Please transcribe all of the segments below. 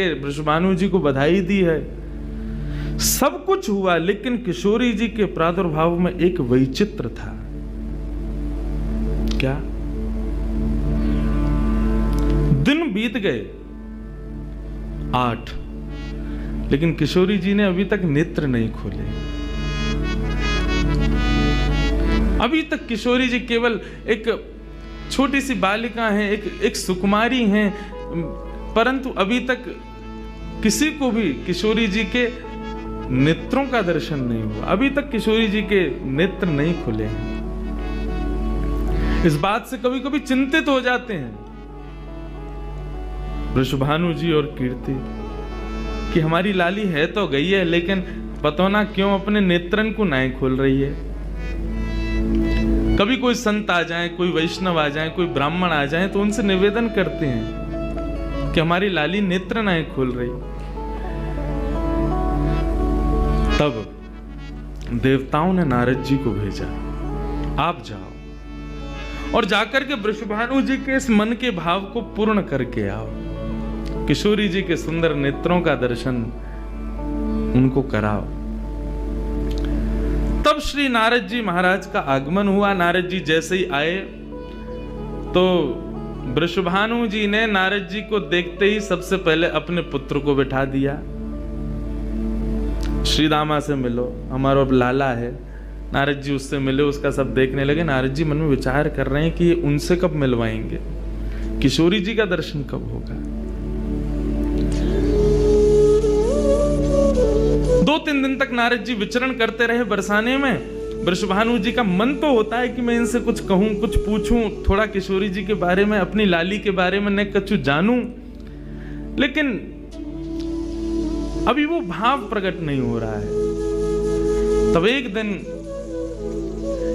के वृषभानु जी को बधाई दी है, सब कुछ हुआ, लेकिन किशोरी जी के प्रादुर्भाव में एक वैचित्र था। क्या? दिन बीत गए 8, लेकिन किशोरी जी ने अभी तक नेत्र नहीं खोले। अभी तक किशोरी जी केवल एक छोटी सी बालिका हैं, एक सुकुमारी हैं, परंतु अभी तक किसी को भी किशोरी जी के नेत्रों का दर्शन नहीं हुआ। अभी तक किशोरी जी के नेत्र नहीं खुले हैं। इस बात से कभी कभी चिंतित हो जाते हैं वृषभानु जी और कीर्ति कि हमारी लाली है तो गई है, लेकिन पता ना क्यों अपने नेत्रन को नहीं खोल रही है। कभी कोई संत आ जाए, कोई वैष्णव आ जाए, कोई ब्राह्मण आ जाए, तो उनसे निवेदन करते हैं कि हमारी लाली नेत्र नहीं खोल रही। तब देवताओं ने नारद जी को भेजा, आप जाओ और जाकर के वृषभानु जी के इस मन के भाव को पूर्ण करके आओ, किशोरी जी के सुंदर नेत्रों का दर्शन उनको कराओ। तब श्री नारद जी महाराज का आगमन हुआ। नारद जी जैसे ही आए तो वृषभानु जी ने नारद जी को देखते ही सबसे पहले अपने पुत्र को बिठा दिया। श्री दामा से मिलो, हमारा लाला है। नारद जी उससे मिले, उसका सब देखने लगे। नारद जी मन में विचार कर रहे हैं कि उनसे कब मिलवाएंगे, किशोरी जी का दर्शन कब होगा। 2-3 दिन तक नारद जी विचरण करते रहे बरसाने में। वृषभानु जी का मन तो होता है कि मैं इनसे कुछ कहूं, कुछ पूछूं, थोड़ा किशोरी जी के बारे में, अपनी लाली के बारे में न कछु जानूं, लेकिन अभी वो भाव प्रकट नहीं हो रहा है। तब एक दिन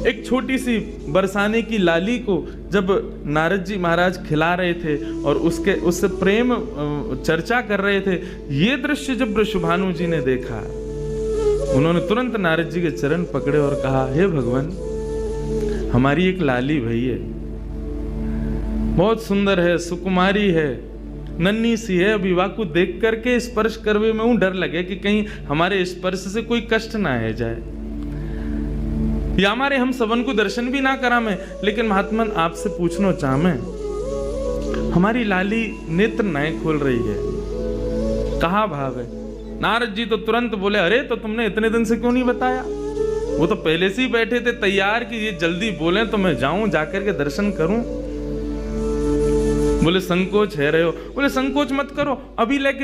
एक छोटी सी बरसाने की लाली को जब नारद जी महाराज खिला रहे थे और उससे प्रेम चर्चा कर रहे थे, ये दृश्य जब वृषभानु जी ने देखा, उन्होंने तुरंत नारद जी के चरण पकड़े और कहा, हे भगवान, हमारी एक लाली भई है, बहुत सुंदर है, सुकुमारी है, नन्ही सी है। विवाह को देख करके स्पर्श करवे में डर लगे कि कहीं हमारे स्पर्श से कोई कष्ट ना है जाए, या हमारे हम सबन को दर्शन भी ना करा में। लेकिन महात्मन आपसे पूछना चाह मैं, हमारी लाली नेत्र नहीं खोल रही है, कहाँ भाव है? नारद जी तो तुरंत बोले, अरे तो तुमने इतने दिन से क्यों नहीं बताया? वो तो पहले से ही बैठे थे तैयार कि ये जल्दी बोले तो मैं जाऊं, जाकर के दर्शन करूं। बोले संकोच है रहे हो? बोले संकोच मत करो, अभी लेके